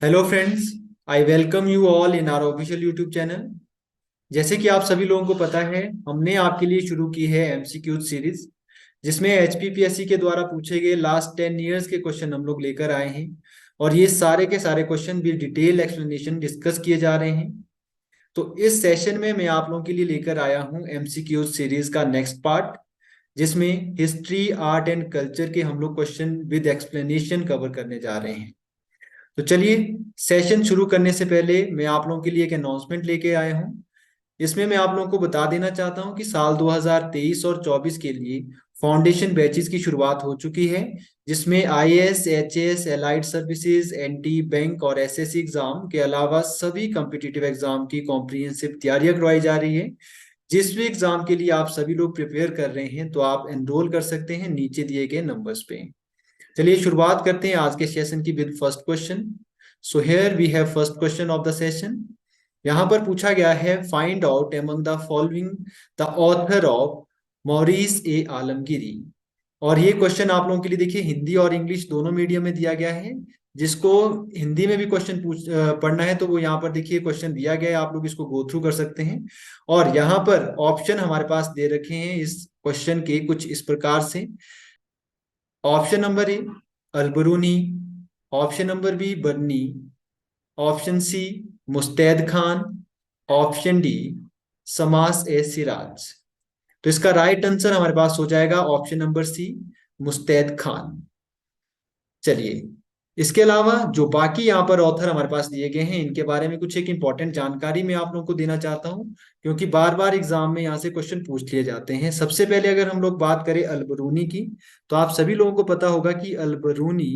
Hello friends, I welcome you all in our official YouTube channel. जैसे कि आप सभी लोगों को पता है, हमने आपके लिए शुरू की है एमसीक्यू सीरीज, जिसमें एचपीपीएससी के द्वारा पूछे गए लास्ट 10 ईयर्स के क्वेश्चन हम लोग लेकर आए हैं। और ये सारे के सारे क्वेश्चन भी डिटेल एक्सप्लेनेशन डिस्कस किए जा रहे हैं। तो इस सेशन में मैं आप लोगों के लिए लेकर आया हूँ एमसीक्यू सीरीज का नेक्स्ट पार्ट, जिसमें हिस्ट्री, आर्ट एंड कल्चर के हम लोग क्वेश्चन विद एक्सप्लेनेशन कवर करने जा रहे हैं। तो चलिए, सेशन शुरू करने से पहले मैं आप लोगों के लिए एक अनाउंसमेंट लेके आया हूँ। इसमें मैं आप लोगों को बता देना चाहता हूँ कि साल 2023 और 24 के लिए फाउंडेशन बैचेस की शुरुआत हो चुकी है, जिसमें IAS, HAS, allied services, NT, bank और एसएससी एग्जाम के अलावा सभी कॉम्पिटिटिव एग्जाम की कॉम्प्रिहेंसिव तैयारियां करवाई जा रही है। जिस भी एग्जाम के लिए आप सभी लोग प्रिपेयर कर रहे हैं, तो आप एनरोल कर सकते हैं नीचे दिए गए नंबर्स पे। चलिए शुरुआत करते हैं आज के सेशन की with first question. So here we have first question of the session. यहाँ पर पूछा गया है, find out among the following the author of मॉरिस ए आलमगीरी। और ये क्वेश्चन आप लोगों के लिए देखिए हिंदी और इंग्लिश दोनों मीडियम में दिया गया है। जिसको हिंदी में भी क्वेश्चन पढ़ना है, तो वो यहाँ पर देखिए क्वेश्चन दिया गया है, आप लोग इसको गो थ्रू कर सकते हैं। और यहाँ पर ऑप्शन हमारे पास दे रखे हैं इस क्वेश्चन के कुछ इस प्रकार से। Option number A Alberuni, option number B Barni, option C Mustaid Khan, option D समास ए सिराज। तो इसका राइट आंसर हमारे पास हो जाएगा ऑप्शन नंबर सी, मुस्तैद खान। चलिए, इसके अलावा जो बाकी यहाँ पर ऑथर हमारे पास दिए गए हैं, इनके बारे में कुछ एक इंपॉर्टेंट जानकारी मैं आप लोगों को देना चाहता हूँ, क्योंकि बार बार एग्जाम में यहाँ से क्वेश्चन पूछ लिए जाते हैं। सबसे पहले अगर हम लोग बात करें अलबरूनी की, तो आप सभी लोगों को पता होगा कि अलबरूनी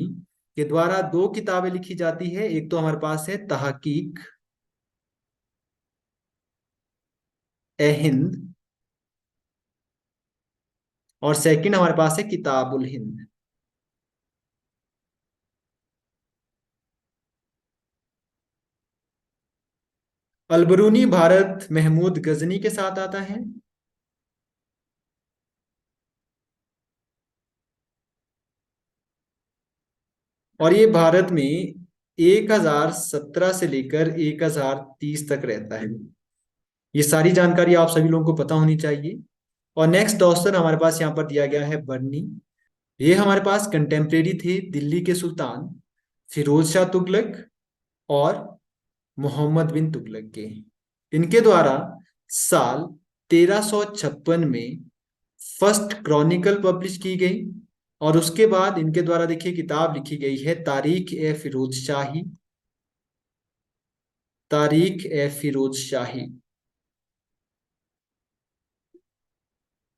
के द्वारा दो किताबें लिखी जाती है। एक तो हमारे पास है तहकीक ए हिंद, और सेकंड हमारे पास है किताबुल हिंद। अलबरूनी भारत महमूद गजनी के साथ आता है, और ये भारत में 1017 से लेकर 1030 तक रहता है। ये सारी जानकारी आप सभी लोगों को पता होनी चाहिए। और नेक्स्ट ऑप्शन हमारे पास यहाँ पर दिया गया है बर्नी। ये हमारे पास कंटेम्प्रेरी थे दिल्ली के सुल्तान फिरोज शाह तुगलक और मोहम्मद बिन तुगलक के। इनके द्वारा साल 1356 में फर्स्ट क्रॉनिकल पब्लिश की गई। और उसके बाद इनके द्वारा देखिए किताब लिखी गई है तारीख ए फिरोज शाही, तारीख ए फिरोज शाही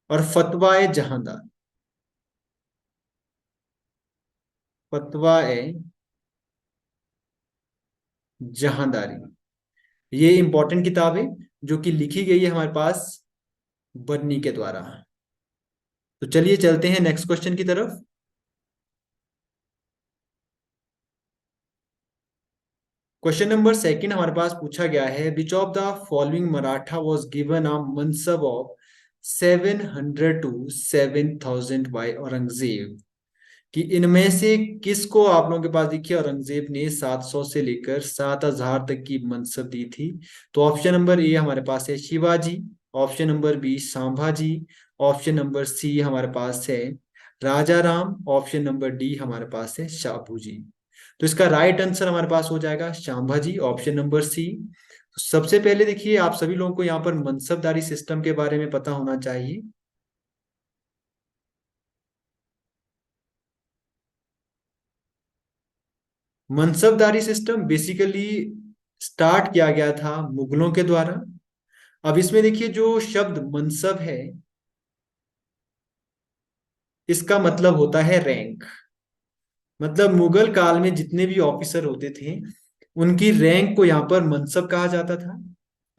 और फतवा ए जहांदार, फतवा ए जहांदारी। ये इंपॉर्टेंट किताब है जो कि लिखी गई है हमारे पास बर्नी के द्वारा। तो चलिए चलते हैं नेक्स्ट क्वेश्चन की तरफ। क्वेश्चन नंबर सेकंड हमारे पास पूछा गया है, which of the following Maratha was given a mansab of 700 to 7000 by Aurangzeb. कि इनमें से किसको आप लोगों के पास देखिए औरंगजेब ने 700 से लेकर 7000 तक की मनसब दी थी। तो ऑप्शन नंबर ए हमारे पास है Shivaji, option number B Sambhaji, option number C हमारे पास है Raja Ram, option number D हमारे पास है शाहू जी। तो इसका राइट आंसर हमारे पास हो जाएगा संभाजी, ऑप्शन नंबर सी। सबसे पहले देखिए, आप सभी लोगों को यहाँ पर मनसबदारी सिस्टम के बारे में पता होना चाहिए। मनसबदारी सिस्टम बेसिकली स्टार्ट किया गया था मुगलों के द्वारा। अब इसमें देखिए जो शब्द मनसब है, इसका मतलब होता है रैंक। मतलब मुगल काल में जितने भी ऑफिसर होते थे, उनकी रैंक को यहाँ पर मनसब कहा जाता था।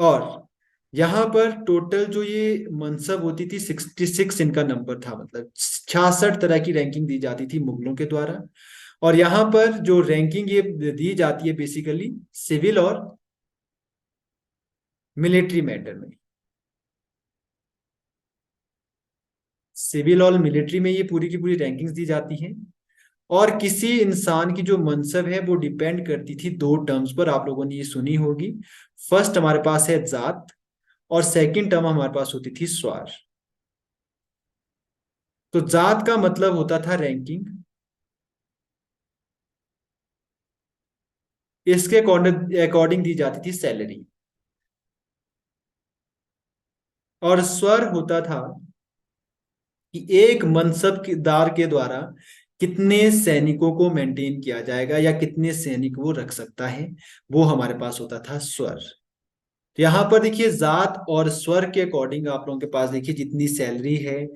और यहाँ पर टोटल जो ये मनसब होती थी 66 इनका नंबर था, मतलब 66 तरह की रैंकिंग दी जाती थी मुगलों के द्वारा। और यहाँ पर जो रैंकिंग ये दी जाती है बेसिकली सिविल और मिलिट्री मैटर में। सिविल और मिलिट्री में ये पूरी की पूरी रैंकिंग्स दी जाती हैं। और किसी इंसान की जो मनसब है वो डिपेंड करती थी दो टर्म्स पर, आप लोगों ने ये सुनी होगी। फर्स्ट हमारे पास है जात, और सेकंड टर्म हमारे पास होती थी स्वार। तो जात का मतलब होता था रैंकिंग, इसके अकॉर्डिंग दी जाती थी सैलरी। और स्वर होता था कि एक मनसबदार के द्वारा कितने सैनिकों को मेंटेन किया जाएगा या कितने सैनिक वो रख सकता है, वो हमारे पास होता था स्वर। तो यहाँ पर देखिए जात और स्वर के अकॉर्डिंग आप लोगों के पास देखिए जितनी सैलरी है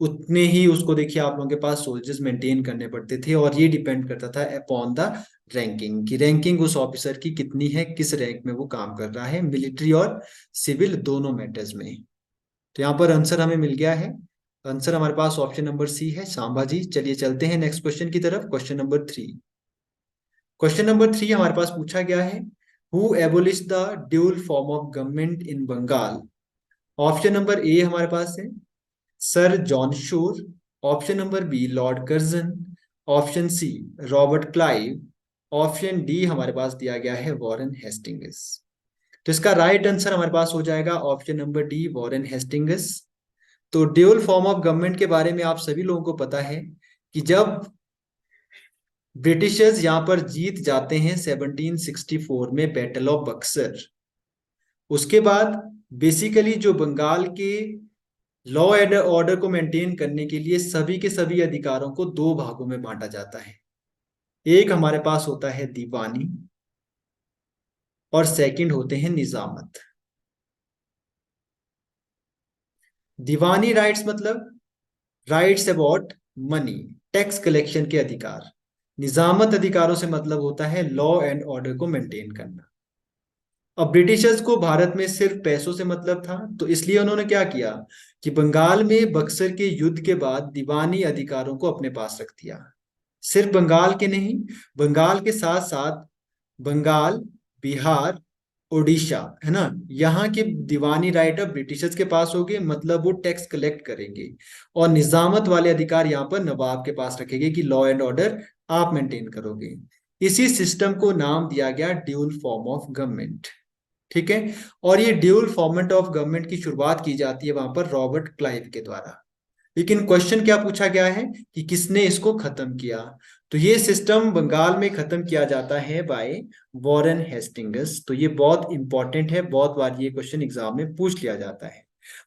उतने ही उसको देखिए आप लोगों के पास सोल्जर्स मेंटेन करने पड़ते थे, और ये डिपेंड करता था अपॉन द रैंकिंग, की रैंकिंग उस ऑफिसर की कितनी है, किस रैंक में वो काम कर रहा है, मिलिट्री और सिविल दोनों मैटर्स में। तो यहाँ पर आंसर हमें मिल गया है। आंसर हमारे पास ऑप्शन नंबर सी है, संभाजी। चलिए चलते हैं नेक्स्ट क्वेश्चन की तरफ, क्वेश्चन नंबर 3। क्वेश्चन नंबर 3 हमारे पास पूछा गया है, who abolished the dual form of government in Bengal. Option number A हमारे पास है sir John Shore, option number B Lord Curzon, option C Robert Clive, option D हमारे पास दिया गया है वॉरेन हेस्टिंग्स। तो इसका राइट आंसर हमारे पास हो जाएगा option number D Warren Hastings. तो ड्यूल फॉर्म ऑफ गवर्नमेंट के बारे में आप सभी लोगों को पता है कि जब ब्रिटिशर्स यहाँ पर जीत जाते हैं 1764 में बैटल ऑफ बक्सर, उसके बाद बेसिकली जो बंगाल के लॉ एंड ऑर्डर को मेंटेन करने के लिए सभी के सभी अधिकारों को दो भागों में बांटा जाता है। एक हमारे पास होता है दीवानी, और सेकंड होते हैं निजामत। दीवानी राइट्स मतलब writes about money, tax collection के अधिकार। निजामत अधिकारों से मतलब होता है लॉ एंड ऑर्डर को मेंटेन करना। अब ब्रिटिशर्स को भारत में सिर्फ पैसों से मतलब था, तो इसलिए उन्होंने क्या किया कि बंगाल में बक्सर के युद्ध के बाद दीवानी अधिकारों को अपने पास रख दिया। सिर्फ बंगाल के नहीं, बंगाल के साथ साथ बंगाल, बिहार, उड़ीसा, है ना, यहाँ के दीवानी राइट अब ब्रिटिशर्स के पास हो गए, मतलब वो टैक्स कलेक्ट करेंगे। और निजामत वाले अधिकार यहाँ पर नवाब के पास रखेंगे कि लॉ एंड ऑर्डर आप मेंटेन करोगे। इसी सिस्टम को नाम दिया गया ड्यूल फॉर्म ऑफ गवर्नमेंट। ठीक है। और ये ड्यूल फॉर्मेट ऑफ गवर्नमेंट की शुरुआत की जाती है वहां पर रॉबर्ट क्लाइव के द्वारा। लेकिन क्वेश्चन क्या पूछा गया है कि किसने इसको खत्म किया। तो ये सिस्टम बंगाल में खत्म किया जाता है बाय वॉरेन हेस्टिंग्स। तो ये बहुत इंपॉर्टेंट है, बहुत बार ये क्वेश्चन एग्जाम में पूछ लिया जाता है।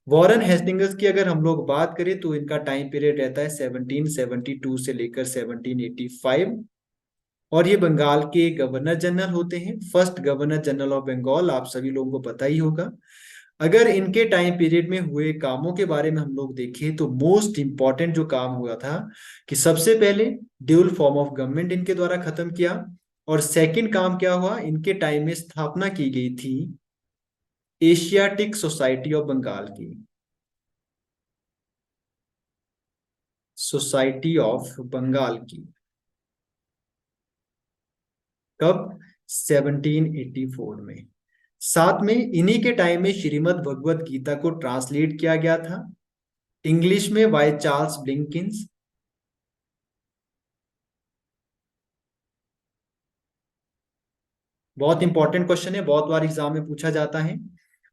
वॉरेन हेस्टिंग्स की अगर हम लोग बात करें तो इनका टाइम पीरियड रहता है 1772 से लेकर 1785, और ये बंगाल के गवर्नर जनरल होते हैं, first governor general of Bengal, आप सभी लोगों को पता ही होगा। अगर इनके टाइम पीरियड में हुए कामों के बारे में हम लोग देखें तो मोस्ट इंपॉर्टेंट जो काम हुआ था कि सबसे पहले ड्यूल फॉर्म ऑफ गवर्नमेंट इनके द्वारा खत्म किया, और सेकंड काम क्या हुआ, इनके टाइम में स्थापना की गई थी एशियाटिक सोसाइटी ऑफ बंगाल की, सोसाइटी ऑफ बंगाल की। कब? 1784 में। साथ में इन्हीं के टाइम में श्रीमद् भगवत गीता को ट्रांसलेट किया गया था इंग्लिश में बाय चार्ल्स ब्लिंकिंस। बहुत इंपॉर्टेंट क्वेश्चन है, बहुत बार एग्जाम में पूछा जाता है।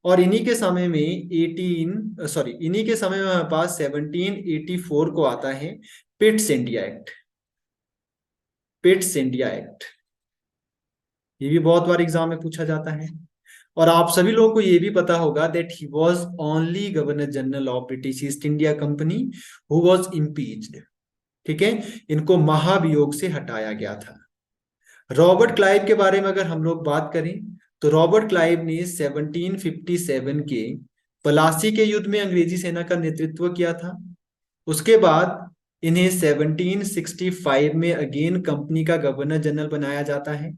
और इन्हीं के समय में इन्हीं के समय में हमारे पास 1784 को आता है Pitt's India act. Pitt's India act ये भी बहुत बार एग्जाम में पूछा जाता है। और आप सभी लोगों को ये भी पता होगा that he was only governor general of British east India company who was impeached. ठीक है, इनको महाभियोग से हटाया गया था। रॉबर्ट क्लाइव के बारे में अगर हम लोग बात करें तो रॉबर्ट क्लाइव ने 1757 के प्लासी के युद्ध में अंग्रेजी सेना का नेतृत्व किया था। उसके बाद इन्हें 1765 में अगेन कंपनी का गवर्नर जनरल बनाया जाता है,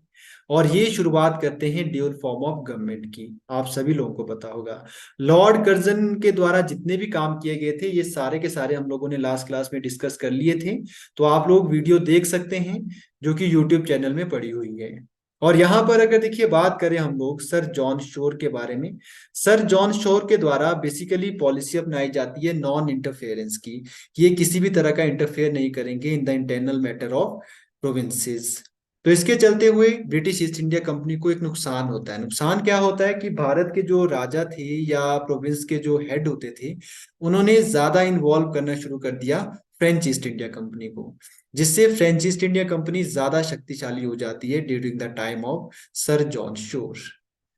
और ये शुरुआत करते हैं ड्यूल फॉर्म ऑफ गवर्नमेंट की। आप सभी लोगों को पता होगा लॉर्ड कर्जन के द्वारा जितने भी काम किए गए थे ये सारे के सारे हम लोगों ने लास्ट क्लास में डिस्कस कर लिए थे, तो आप लोग वीडियो देख सकते हैं जो कि यूट्यूब चैनल में पड़ी हुई है। और यहाँ पर अगर देखिए बात करें हम लोग सर जॉन शोर के बारे में, सर जॉन शोर के द्वारा बेसिकली पॉलिसी अपनाई जाती है नॉन इंटरफेरेंस की। ये किसी भी तरह का इंटरफेयर नहीं करेंगे in the internal matter of provinces. तो इसके चलते हुए ब्रिटिश ईस्ट इंडिया कंपनी को एक नुकसान होता है। नुकसान क्या होता है कि भारत के जो राजा थे या प्रोविंस के जो हेड होते थे, उन्होंने ज्यादा इन्वॉल्व करना शुरू कर दिया फ्रेंच ईस्ट इंडिया कंपनी को, जिससे फ्रेंच ईस्ट इंडिया कंपनी ज्यादा शक्तिशाली हो जाती है during the time of sir John शोर।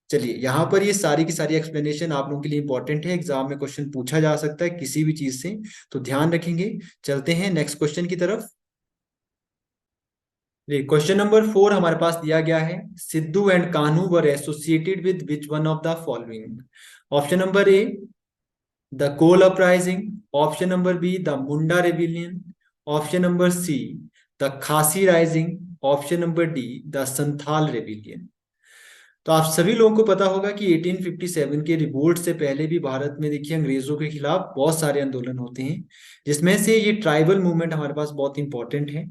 चलिए, यहाँ पर ये सारी की सारी एक्सप्लेनेशन आप लोगों के लिए इंपॉर्टेंट है, एग्जाम में क्वेश्चन पूछा जा सकता है किसी भी चीज से, तो ध्यान रखेंगे। चलते हैं नेक्स्ट क्वेश्चन की तरफ। क्वेश्चन नंबर 4 हमारे पास दिया गया है, Sidhu and Kanhu were associated with which one of the following. Option number A, the Kol uprising. Option number B, the Munda rebellion. Option number C, the Khasi rising. Option number D, the Santhal rebellion. तो आप सभी लोगों को पता होगा कि 1857 के रिवोल्ट से पहले भी भारत में देखिए अंग्रेजों के खिलाफ बहुत सारे आंदोलन होते हैं, जिसमें से ये ट्राइबल मूवमेंट हमारे पास बहुत इंपॉर्टेंट है।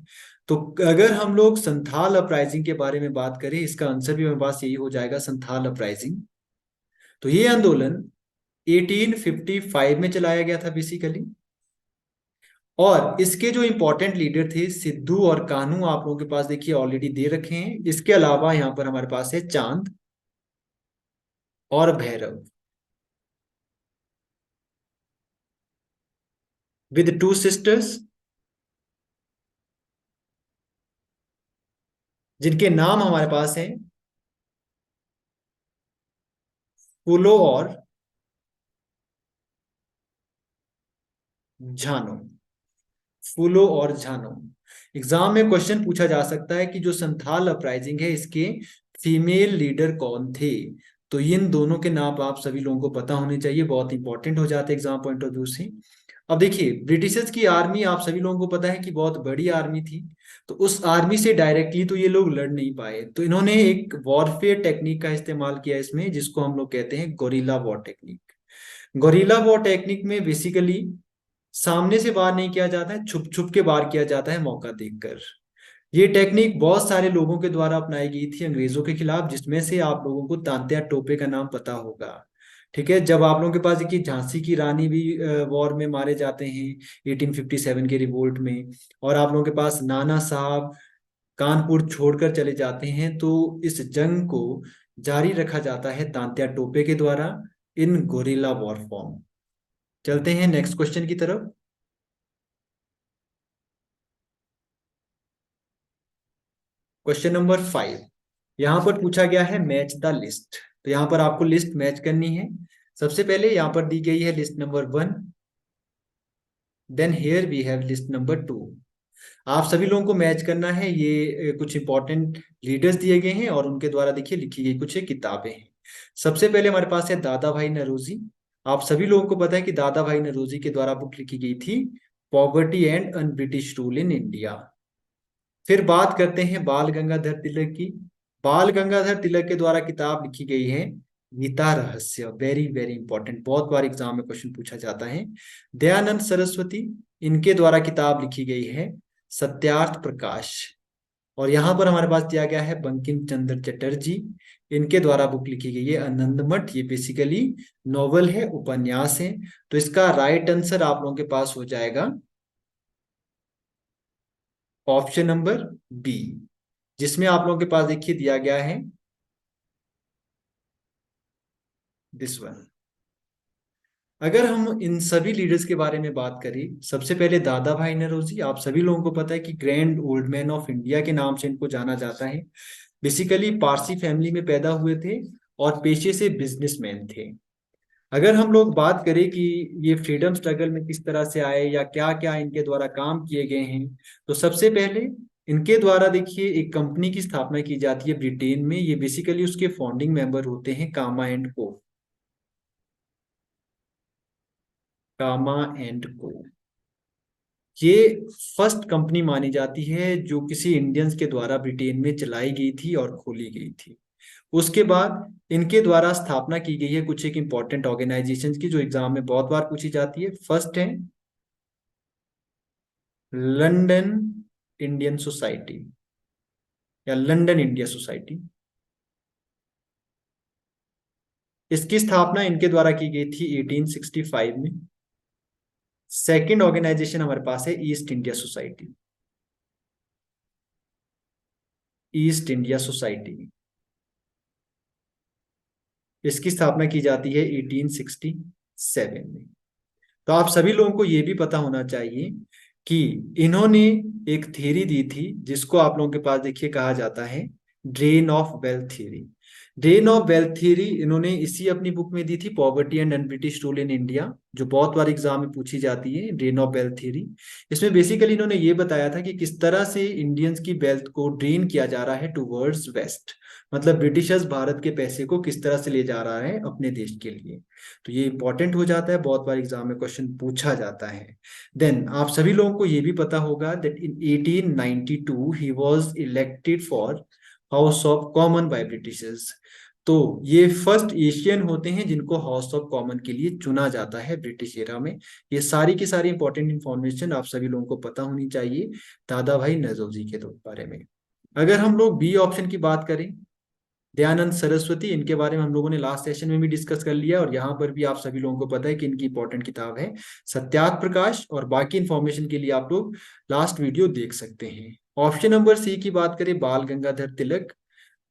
तो अगर हम लोग संथाल अपराइजिंग के बारे में बात करें, इसका आंसर भी हमारे पास यही हो जाएगा, संथाल अपराइजिंग। तो ये आंदोलन 1855 में चलाया गया था बेसिकली, और इसके जो इंपॉर्टेंट लीडर थे सिद्धू और कान्हू, आप लोगों के पास देखिए ऑलरेडी दे रखे हैं। इसके अलावा यहाँ पर हमारे पास है चांद और भैरव, विद टू सिस्टर्स, जिनके नाम हमारे पास हैं फूलो और झानो। फूलो और झानो। एग्जाम में क्वेश्चन पूछा जा सकता है कि जो संथाल अपराइजिंग है, इसके फीमेल लीडर कौन थे। तो इन दोनों के नाम आप सभी लोगों को पता होने चाहिए, बहुत इंपॉर्टेंट हो जाते हैं एग्जाम पॉइंट ऑफ व्यू से। अब देखिए, ब्रिटिशर्स की आर्मी आप सभी लोगों को पता है कि बहुत बड़ी आर्मी थी, तो उस आर्मी से डायरेक्टली तो ये लोग लड़ नहीं पाए, तो इन्होंने एक वॉरफेयर टेक्निक का इस्तेमाल किया इसमें, जिसको हम लोग कहते हैं gorilla war technique. Gorilla war technique में बेसिकली सामने से वार नहीं किया जाता है, छुप छुप के वार किया जाता है मौका देखकर। ये टेक्निक बहुत सारे लोगों के द्वारा अपनाई गई थी अंग्रेजों के खिलाफ, जिसमें से आप लोगों को तांत्या टोपे का नाम पता होगा। ठीक है, जब आप लोगों के पास देखिए झांसी की रानी भी वॉर में मारे जाते हैं 1857 के रिवोल्ट में, और आप लोगों के पास नाना साहब कानपुर छोड़कर चले जाते हैं, तो इस जंग को जारी रखा जाता है तांत्या टोपे के द्वारा इन गोरिल्ला वॉर फॉर्म। चलते हैं नेक्स्ट क्वेश्चन की तरफ। क्वेश्चन नंबर 5 यहाँ पर पूछा गया है, मैच द लिस्ट। तो यहाँ पर आपको लिस्ट मैच करनी है। सबसे पहले यहाँ पर दी गई है list number 1, then here we have list number 2। आप सभी लोगों को मैच करना है। ये कुछ इंपॉर्टेंट लीडर्स दिए गए हैं और उनके द्वारा देखिए लिखी गई कुछ किताबें हैं। सबसे पहले हमारे पास है दादा भाई नौरोजी। आप सभी लोगों को पता है कि दादा भाई नौरोजी के द्वारा बुक लिखी गई थी poverty and un British rule in India. फिर बात करते हैं बाल गंगाधर तिलक की। बाल गंगाधर तिलक के द्वारा किताब लिखी गई है गीता रहस्य, वेरी वेरी इंपॉर्टेंट, बहुत बार एग्जाम में क्वेश्चन पूछा जाता है। दयानंद सरस्वती, इनके द्वारा किताब लिखी गई है सत्यार्थ प्रकाश। और यहाँ पर हमारे पास दिया गया है बंकिम चंद्र चटर्जी, इनके द्वारा बुक लिखी गई है आनंद मठ। ये बेसिकली नॉवल है, उपन्यास है। तो इसका राइट आंसर आप लोगों के पास हो जाएगा ऑप्शन नंबर बी, जिसमें आप लोगों के पास देखिए दिया गया है दिस वन। अगर हम इन सभी लीडर्स के बारे में बात करें, सबसे पहले दादा भाई नौरोजी, आप सभी लोगों को पता है कि grand old man of India के नाम से इनको जाना जाता है। बेसिकली पारसी फैमिली में पैदा हुए थे और पेशे से बिजनेसमैन थे। अगर हम लोग बात करें कि ये फ्रीडम स्ट्रगल में किस तरह से आए या क्या क्या इनके द्वारा काम किए गए हैं, तो सबसे पहले इनके द्वारा देखिए एक कंपनी की स्थापना की जाती है ब्रिटेन में। ये बेसिकली उसके फाउंडिंग मेंबर होते हैं कामा एंड को। कामा एंड को, ये फर्स्ट कंपनी मानी जाती है जो किसी इंडियंस के द्वारा ब्रिटेन में चलाई गई थी और खोली गई थी। उसके बाद इनके द्वारा स्थापना की गई है कुछ एक इंपॉर्टेंट ऑर्गेनाइजेशन की, जो एग्जाम में बहुत बार पूछी जाती है। फर्स्ट है लंदन इंडियन सोसाइटी या लंदन इंडिया सोसाइटी। इसकी स्थापना इनके द्वारा की गई थी 1865 में। सेकंड ऑर्गेनाइजेशन हमारे पास है east India society. East India society. इसकी स्थापना की जाती है 1867 में। तो आप सभी लोगों को ये भी पता होना चाहिए कि इन्होंने एक थ्योरी दी थी जिसको आप लोगों के पास देखिए कहा जाता है drain of wealth theory. Drain of wealth theory इन्होंने इसी अपनी बुक में दी थी, poverty and un-British rule in India, जो बहुत बार एग्जाम में पूछी जाती है, ड्रेन ऑफ वेल्थ थ्योरी। इसमें बेसिकली इन्होंने ये बताया था कि किस तरह से इंडियंस की वेल्थ को ड्रेन किया जा रहा है टूवर्ड्स वेस्ट, मतलब ब्रिटिशर्स भारत के पैसे को किस तरह से ले जा रहा है अपने देश के लिए। तो ये इंपॉर्टेंट हो जाता है, बहुत बार एग्जाम में क्वेश्चन पूछा जाता है। देन आप सभी लोगों को ये भी पता होगा that in 1892 he was elected for house of common bye Britishers. तो ये फर्स्ट एशियन होते हैं जिनको हाउस ऑफ कॉमन के लिए चुना जाता है ब्रिटिश एरा में। ये सारी की सारी इंपॉर्टेंट इंफॉर्मेशन आप सभी लोगों को पता होनी चाहिए दादा भाई नौरोजी के बारे में। अगर हम लोग बी ऑप्शन की बात करें, दयानंद सरस्वती, इनके बारे में हम लोगों ने लास्ट सेशन में भी डिस्कस कर लिया, और यहाँ पर भी आप सभी लोगों को पता है कि इनकी इंपॉर्टेंट किताब है सत्याग्रह प्रकाश, और बाकी इंफॉर्मेशन के लिए आप लोग लास्ट वीडियो देख सकते हैं। ऑप्शन नंबर सी की बात करें, बाल गंगाधर तिलक।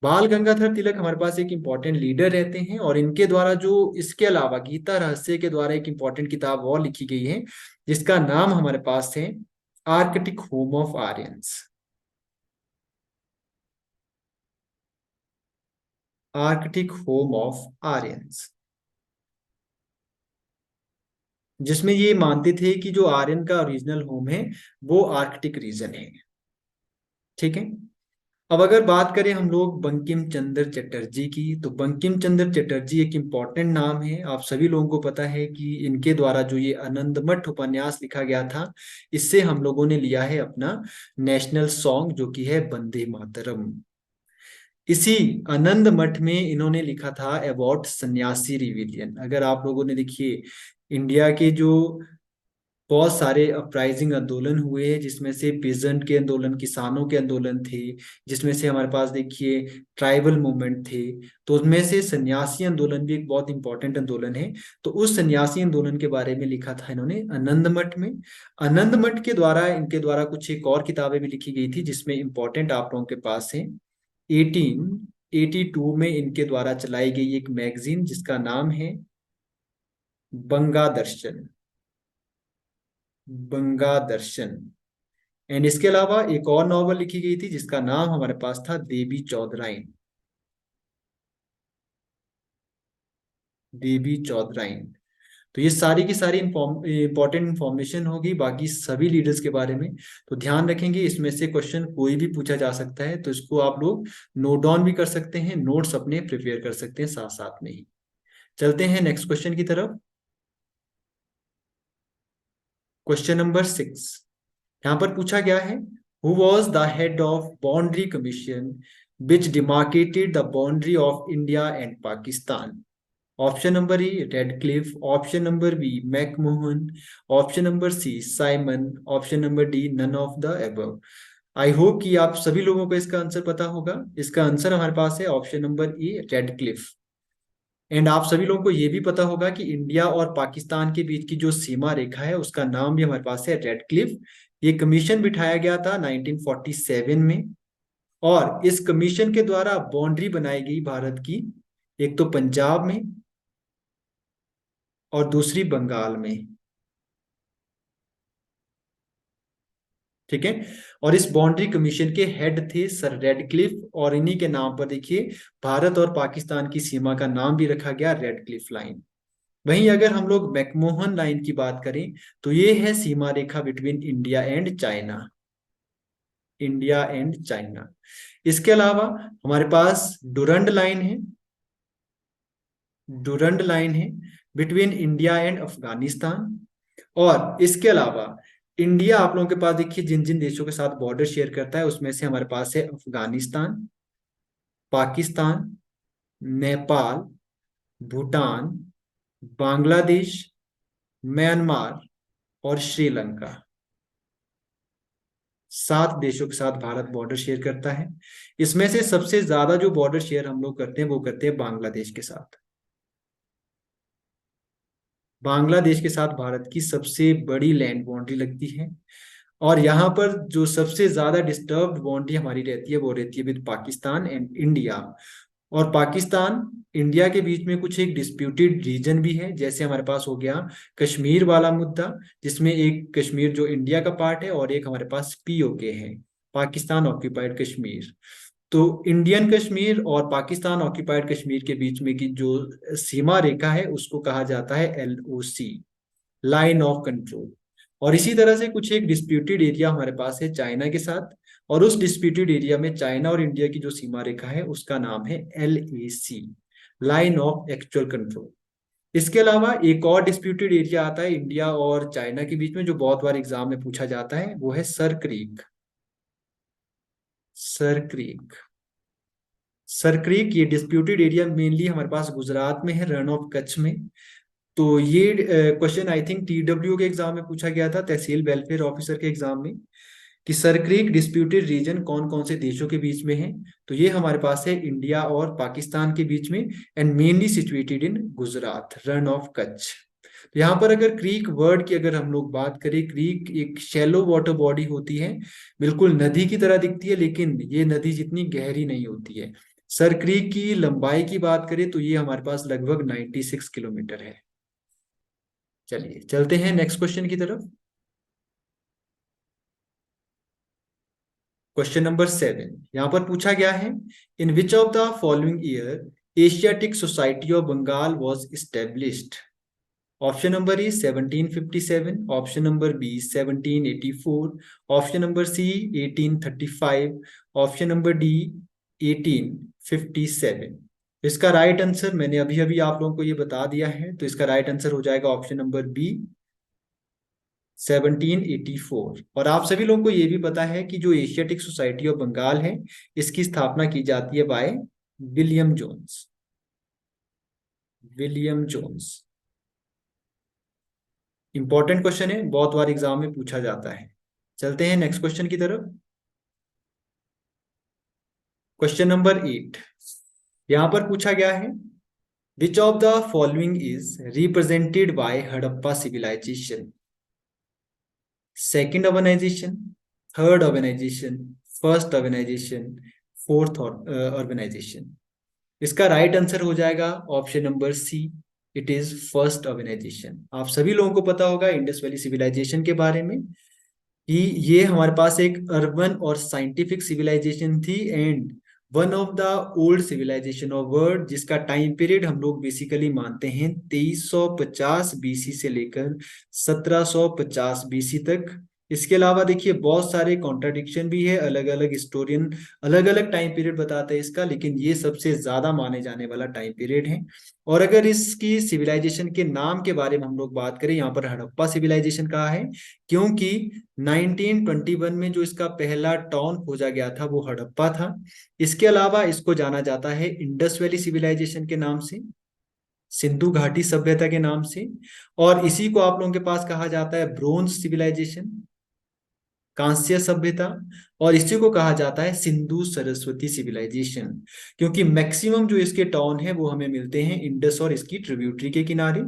बाल गंगाधर तिलक हमारे पास एक इंपॉर्टेंट लीडर रहते हैं, और इनके द्वारा जो इसके अलावा गीता रहस्य के द्वारा एक इंपॉर्टेंट किताब और लिखी गई है जिसका नाम हमारे पास है Arctic home of Aryans. Arctic home of Aryans, जिसमें ये मानते थे कि जो आर्यन का ओरिजिनल होम है वो आर्कटिक रीजन है। ठीक है। अब अगर बात करें हम लोग बंकिम चंद्र चटर्जी की, तो बंकिम चंद्र चटर्जी एक इम्पॉर्टेंट नाम है। आप सभी लोगों को पता है कि इनके द्वारा जो ये आनंदमठ उपन्यास लिखा गया था, इससे हम लोगों ने लिया है अपना नेशनल सॉन्ग जो कि है वंदे मातरम। इसी आनंद मठ में इन्होंने लिखा था अबाउट सन्यासी रिविलियन। अगर आप लोगों ने देखिए इंडिया के जो बहुत सारे अपराइजिंग आंदोलन हुए हैं, जिसमें से पीजेंट के आंदोलन, किसानों के आंदोलन थे, जिसमें से हमारे पास देखिए ट्राइबल मूवमेंट थे, तो उसमें से सन्यासी आंदोलन भी एक बहुत इंपॉर्टेंट आंदोलन है। तो उस सन्यासी आंदोलन के बारे में लिखा था इन्होंने आनंद मठ में। आनंद मठ के द्वारा इनके द्वारा कुछ एक और किताबें भी लिखी गई थी जिसमें इंपॉर्टेंट आप लोगों के पास है 1882 में इनके द्वारा चलाई गई एक मैगजीन जिसका नाम है बंगा दर्शन। बंगा दर्शन। एंड इसके अलावा एक और नॉवल लिखी गई थी जिसका नाम हमारे पास था देवी चौधराइन। देवी चौधराइन। तो ये सारी की सारी इंपॉर्टेंट इंफॉर्मेशन होगी बाकी सभी लीडर्स के बारे में। तो ध्यान रखेंगे, इसमें से क्वेश्चन कोई भी पूछा जा सकता है, तो इसको आप लोग नोट डाउन भी कर सकते हैं, नोट्स अपने प्रिपेयर कर सकते हैं साथ साथ में ही। चलते हैं नेक्स्ट क्वेश्चन की तरफ। क्वेश्चन नंबर 6 यहाँ पर पूछा गया है, who was the head of boundary commission which demarcated the boundary of India and Pakistan. Option number A Radcliffe, option number B McMahon, option number C Simon, option number D none of the above. I hope कि आप सभी लोगों को इसका answer पता होगा। इसका answer हमारे पास है option number A Radcliffe. And आप सभी लोगों को यह भी पता होगा कि इंडिया और पाकिस्तान के बीच की जो सीमा रेखा है उसका नाम भी हमारे पास है रेड क्लिफ। ये कमीशन बिठाया गया था 1947 में, और इस कमीशन के द्वारा बाउंड्री बनाई गई भारत की, एक तो पंजाब में और दूसरी बंगाल में। ठीक है। और इस बाउंड्री कमीशन के हेड थे सर रेडक्लिफ, और इन्हीं के नाम पर देखिए भारत और पाकिस्तान की सीमा का नाम भी रखा गया रेडक्लिफ लाइन। वहीं अगर हम लोग मैकमोहन लाइन की बात करें तो ये है सीमा रेखा between India and China. India and China. इसके अलावा हमारे पास डुरंड लाइन है। डुरंड लाइन है बिटवीन इंडिया एंड अफगानिस्तान। और इसके अलावा इंडिया आप लोगों के पास देखिए जिन जिन देशों के साथ बॉर्डर शेयर करता है उसमें से हमारे पास है अफगानिस्तान, पाकिस्तान, नेपाल, भूटान, बांग्लादेश, म्यांमार और श्रीलंका। 7 देशों के साथ भारत बॉर्डर शेयर करता है। इसमें से सबसे ज्यादा जो बॉर्डर शेयर हम लोग करते हैं वो करते हैं बांग्लादेश के साथ। बांग्लादेश के साथ भारत की सबसे बड़ी लैंड बाउंड्री लगती है। और यहाँ पर जो सबसे ज्यादा डिस्टर्ब्ड बाउंड्री हमारी रहती है वो रहती है विद पाकिस्तान एंड इंडिया। और पाकिस्तान इंडिया के बीच में कुछ एक डिस्प्यूटेड रीजन भी है, जैसे हमारे पास हो गया कश्मीर वाला मुद्दा, जिसमें एक कश्मीर जो इंडिया का पार्ट है और एक हमारे पास पीओके है, पाकिस्तान ऑक्यूपाइड कश्मीर। तो इंडियन कश्मीर और पाकिस्तान ऑक्यूपाइड कश्मीर के बीच में की जो सीमा रेखा है उसको कहा जाता है एलओसी, लाइन ऑफ कंट्रोल। और इसी तरह से कुछ एक डिस्प्यूटेड एरिया हमारे पास है चाइना के साथ, और उस डिस्प्यूटेड एरिया में चाइना और इंडिया की जो सीमा रेखा है उसका नाम है LAC, line of actual control. इसके अलावा एक और डिस्प्यूटेड एरिया आता है इंडिया और चाइना के बीच में, जो बहुत बार एग्जाम में पूछा जाता है, वो है sir creek. Sir creek, sir creek ये डिस्प्यूटेड एरिया मेनली हमारे पास गुजरात में है, रण ऑफ कच्छ में। तो ये क्वेश्चन आई थिंक टीडब्ल्यू के एग्जाम में पूछा गया था, तहसील वेलफेयर ऑफिसर के एग्जाम में, कि सरक्रीक डिस्प्यूटेड रीजन कौन कौन से देशों के बीच में है। तो ये हमारे पास है इंडिया और पाकिस्तान के बीच में, and mainly situated in Gujarat, run of Kutch. तो यहाँ पर अगर क्रीक वर्ड की अगर हम लोग बात करें, क्रीक एक शैलो वाटर बॉडी होती है, बिल्कुल नदी की तरह दिखती है, लेकिन ये नदी जितनी गहरी नहीं होती है। सर क्रीक की लंबाई की बात करें तो ये हमारे पास लगभग 96 किलोमीटर है। चलिए चलते हैं नेक्स्ट क्वेश्चन की तरफ। क्वेश्चन नंबर 7 यहाँ पर पूछा गया है, in which of the following year Asiatic Society of Bengal was established. Option number E 1757, option number B 1784, option number C 1835, option number D 1857। इसका राइट आंसर मैंने अभी अभी आप लोगों को ये बता दिया है, तो इसका राइट आंसर हो जाएगा ऑप्शन नंबर बी 1784। और आप सभी लोगों को ये भी पता है कि जो एशियाटिक सोसाइटी ऑफ बंगाल है, इसकी स्थापना की जाती है by William Jones. William Jones important question है, बहुत बार एग्जाम में पूछा जाता है। चलते हैं नेक्स्ट क्वेश्चन की तरफ। क्वेश्चन नंबर 8 यहां पर पूछा गया है, which of the following is represented by Harappa civilization. Second urbanization, third urbanization, first urbanization, fourth urbanization. इसका राइट आंसर हो जाएगा option number C, it is first urbanization. आप सभी लोगों को पता होगा इंडस वैली सिविलाइजेशन के बारे में, कि ये हमारे पास एक अर्बन और साइंटिफिक सिविलाइजेशन थी, and one of the old civilization of world, जिसका टाइम पीरियड हम लोग बेसिकली मानते हैं 2350 बीसी से लेकर 1750 बीसी तक। इसके अलावा देखिए बहुत सारे कॉन्ट्राडिक्शन भी है, अलग अलग हिस्टोरियन अलग अलग टाइम पीरियड बताते हैं इसका, लेकिन ये सबसे ज्यादा माने जाने वाला टाइम पीरियड है। और अगर इसकी सिविलाइजेशन के नाम के बारे में हम लोग बात करें, यहाँ पर हड़प्पा सिविलाइजेशन कहा है क्योंकि 1921 में जो इसका पहला टाउन खोजा गया था वो हड़प्पा था। इसके अलावा इसको जाना जाता है इंडस वैली सिविलाइजेशन के नाम से, सिंधु घाटी सभ्यता के नाम से, और इसी को आप लोगों के पास कहा जाता है ब्रोंज सिविलाइजेशन, कांस्य सभ्यता, और इसी को कहा जाता है सिंधु सरस्वती सिविलाइजेशन, क्योंकि मैक्सिमम जो इसके टाउन है वो हमें मिलते हैं इंडस और इसकी ट्रिब्यूटरी के किनारे।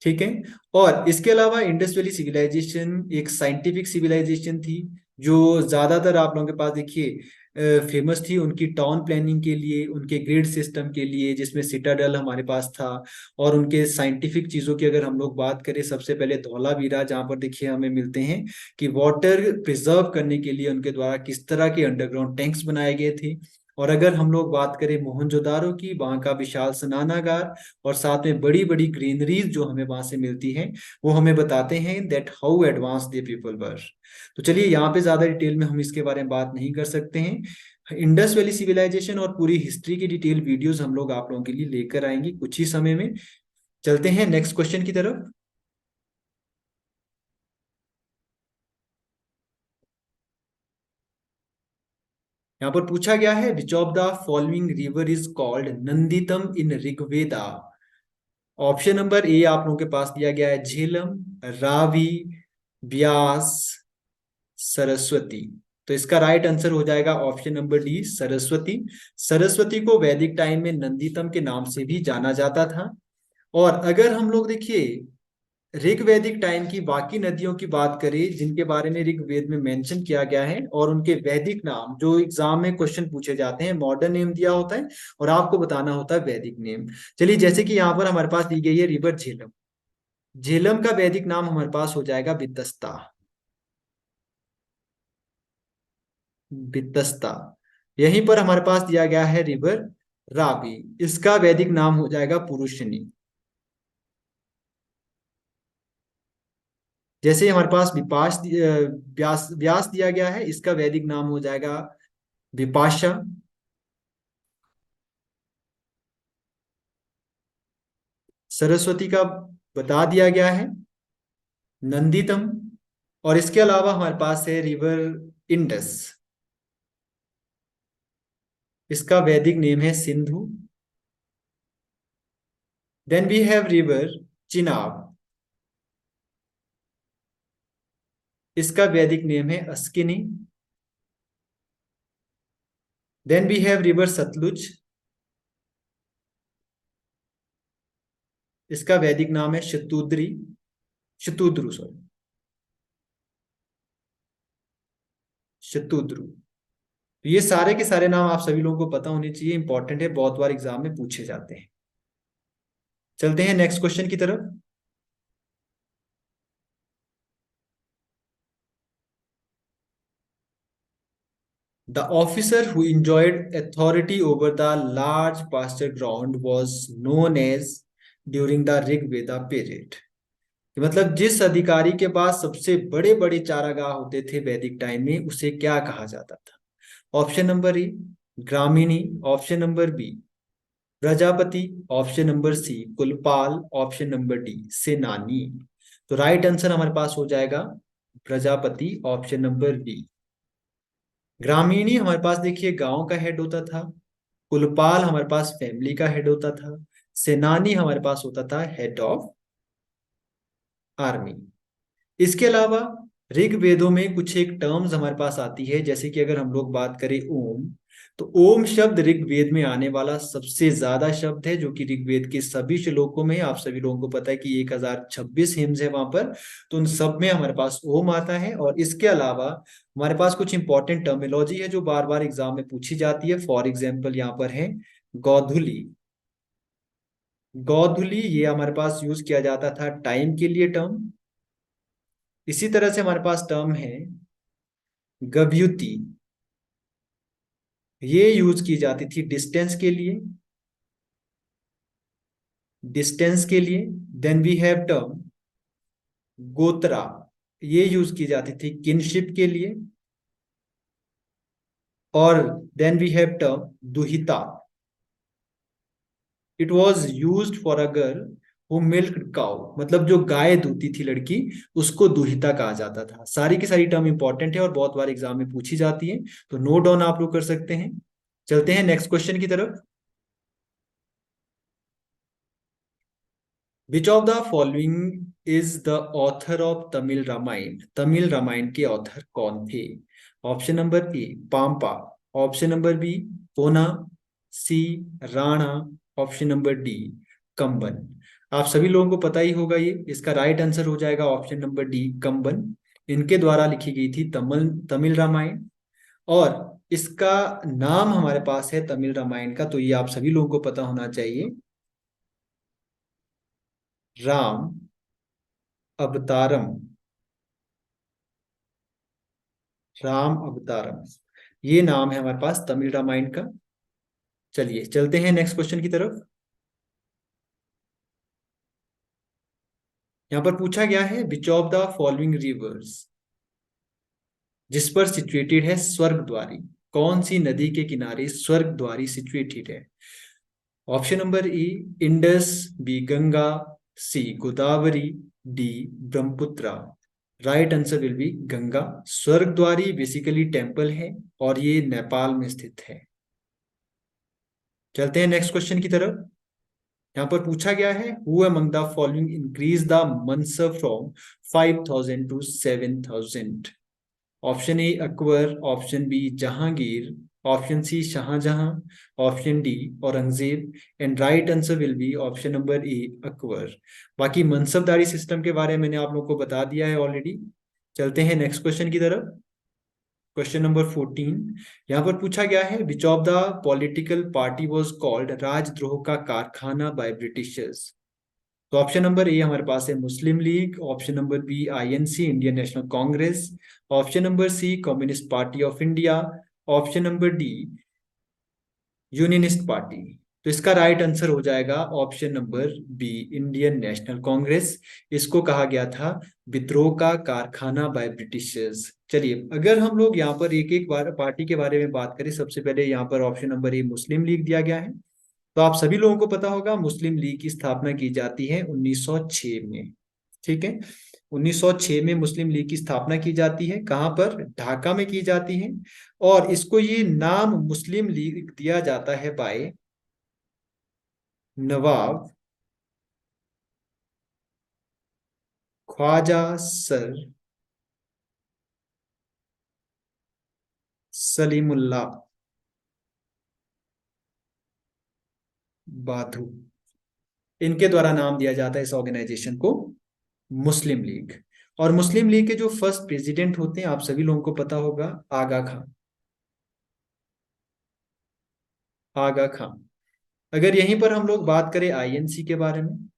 ठीक है। और इसके अलावा इंडस वैली सिविलाइजेशन एक साइंटिफिक सिविलाइजेशन थी, जो ज्यादातर आप लोगों के पास देखिए फेमस थी उनकी टाउन प्लानिंग के लिए, उनके ग्रिड सिस्टम के लिए, जिसमें सिटाडेल हमारे पास था। और उनके साइंटिफिक चीजों की अगर हम लोग बात करें, सबसे पहले धौलावीरा, जहाँ पर देखिए हमें मिलते हैं कि वाटर प्रिजर्व करने के लिए उनके द्वारा किस तरह के अंडरग्राउंड टैंक्स बनाए गए थे। और अगर हम लोग बात करें मोहनजोदारो की, वहाँ का विशाल स्नानागार और साथ में बड़ी बड़ी ग्रीनरीज जो हमें वहां से मिलती हैं, वो हमें बताते हैं that how advance they people were. तो चलिए यहाँ पे ज्यादा डिटेल में हम इसके बारे में बात नहीं कर सकते हैं। इंडस वैली सिविलाइजेशन और पूरी हिस्ट्री की डिटेल वीडियोस हम लोग आप लोगों के लिए लेकर आएंगे कुछ ही समय में। चलते हैं नेक्स्ट क्वेश्चन की तरफ। यहाँ पर पूछा गया है, which of the following river is called नंदितम in Rigveda. Option number A आप लोगों के पास दिया गया है झेलम, रावी, ब्यास, सरस्वती। तो इसका राइट आंसर हो जाएगा option number D, Saraswati. Saraswati को वैदिक टाइम में नंदितम के नाम से भी जाना जाता था। और अगर हम लोग देखिए ऋग्वैदिक टाइम की बाकी नदियों की बात करें जिनके बारे में ऋग्वेद में मेंशन किया गया है, और उनके वैदिक नाम जो एग्जाम में क्वेश्चन पूछे जाते हैं, मॉडर्न नेम दिया होता है और आपको बताना होता है वैदिक नेम। चलिए, जैसे कि यहाँ पर हमारे पास दी गई है रिवर झेलम। झेलम का वैदिक नाम हमारे पास हो जाएगा वितस्ता। वितस्ता। यहीं पर हमारे पास दिया गया है रिवर रावी। इसका वैदिक नाम हो जाएगा पुरुषनी। जैसे हमारे पास व्यास व्यास दिया गया है, इसका वैदिक नाम हो जाएगा विपाशा। सरस्वती का बता दिया गया है नंदितम। और इसके अलावा हमारे पास है रिवर इंडस। इसका वैदिक नेम है Sindhu. Then we have river Chenab. इसका वैदिक नेम है Askini. Then we have river Sutlej. इसका वैदिक नाम है शतुद्री। शतुद्रु, सॉरी, शतुद्रु। तो ये सारे के सारे नाम आप सभी लोगों को पता होने चाहिए, इंपॉर्टेंट है, बहुत बार एग्जाम में पूछे जाते हैं। चलते हैं नेक्स्ट क्वेश्चन की तरफ। The officer who enjoyed authority over the large pasture ground was known as during the Rig Veda period। कि मतलब जिस अधिकारी के पास सबसे बड़े बड़े चारागाह होते थे वैदिक टाइम में, उसे क्या कहा जाता था? Option number A Gramani, option number B Prajapati, option number C Kulapa, option number D Senani. तो राइट आंसर हमारे पास हो जाएगा प्रजापति, ऑप्शन नंबर बी। ग्रामीणी हमारे पास देखिए गांव का हेड होता था। कुलपाल हमारे पास फैमिली का हेड होता था। सेनानी हमारे पास होता था हेड ऑफ आर्मी। इसके अलावा ऋग्वेदों में कुछ एक टर्म्स हमारे पास आती है, जैसे कि अगर हम लोग बात करें ओम, तो ओम शब्द ऋग्वेद में आने वाला सबसे ज्यादा शब्द है, जो कि ऋग्वेद के सभी श्लोकों में, आप सभी लोगों को पता है कि 1026 हिम्स है वहां पर, तो उन सब में हमारे पास ओम आता है। और इसके अलावा हमारे पास कुछ इंपॉर्टेंट टर्मिनोलॉजी है जो बार बार एग्जाम में पूछी जाती है। फॉर एग्जाम्पल यहाँ पर है गौधुली। गौधुली ये हमारे पास यूज किया जाता था टाइम के लिए टर्म। इसी तरह से हमारे पास टर्म है गव्युति। ये यूज की जाती थी डिस्टेंस के लिए। डिस्टेंस के लिए। देन वी हैव टर्म गोत्रा। ये यूज की जाती थी किनशिप के लिए। और then we have term duhita. It was use for a girl who milked cow, मतलब जो गाय दूती थी लड़की, उसको दुहिता कहा जाता था। सारी की सारी टर्म इंपॉर्टेंट है और बहुत बार एग्जाम में पूछी जाती है, तो नोट डाउन आप लोग कर सकते हैं। चलते हैं नेक्स्ट क्वेश्चन की तरफ। Which of the following is the author of Tamil Ramayana? Tamil Ramayana के ऑथर कौन थे? Option number A Pampa, option number B Ponna, C Ranna, option number D Kamban. आप सभी लोगों को पता ही होगा ये, इसका राइट आंसर हो जाएगा ऑप्शन नंबर डी कंबन। इनके द्वारा लिखी गई थी तमिल तमिल रामायण। और इसका नाम हमारे पास है तमिल रामायण का, तो ये आप सभी लोगों को पता होना चाहिए, राम अवतारम। राम अवतारम, ये नाम है हमारे पास तमिल रामायण का। चलिए चलते हैं नेक्स्ट क्वेश्चन की तरफ। यहां पर पूछा गया है which of the following rivers, जिस पर सिचुएटेड है स्वर्ग द्वारी, कौन सी नदी के किनारे स्वर्ग द्वारी सिचुएटेड है? Option number A Indus, B Ganga, C Godavari, D Brahmaputra. Right answer will be Ganga. Swarg Dwari basically temple है और ये नेपाल में स्थित है। चलते हैं नेक्स्ट क्वेश्चन की तरफ। यहाँ पर पूछा गया है who among the following increase the mansab from 5,000 to 7,000? Option A Akbar, option B Jahangir, option C Shah Jahan, option D Aurangzeb, and right answer will be option number A Akbar. बाकी मनसबदारी सिस्टम के बारे में मैंने आप लोगों को बता दिया है ऑलरेडी। चलते हैं नेक्स्ट क्वेश्चन की तरफ। क्वेश्चन नंबर 14 यहाँ पर पूछा गया है, which of the political party was called राजद्रोह का कारखाना बाय ब्रिटिशर्स। तो ऑप्शन नंबर ए हमारे पास है Muslim League, option number B INC Indian National Congress, option number C Communist Party of India, option number D Unionist Party. तो इसका right answer हो जाएगा option number B Indian National Congress. इसको कहा गया था विद्रोह का कारखाना बाय ब्रिटिशर्स। चलिए, अगर हम लोग यहाँ पर एक एक बार पार्टी के बारे में बात करें, सबसे पहले यहाँ पर ऑप्शन नंबर ए मुस्लिम लीग दिया गया है। तो आप सभी लोगों को पता होगा मुस्लिम लीग की स्थापना की जाती है 1906 में। ठीक है, 1906 में मुस्लिम लीग की स्थापना की जाती है। कहाँ पर? ढाका में की जाती है। और इसको ये नाम मुस्लिम लीग दिया जाता है बाय नवाब ख्वाजा सर सलीमुल्लाह बाथू। इनके द्वारा नाम दिया जाता है इस ऑर्गेनाइजेशन को मुस्लिम लीग। और मुस्लिम लीग के जो फर्स्ट प्रेसिडेंट होते हैं, आप सभी लोगों को पता होगा, आगा खान। आगा खान। अगर यहीं पर हम लोग बात करें आईएनसी के बारे में,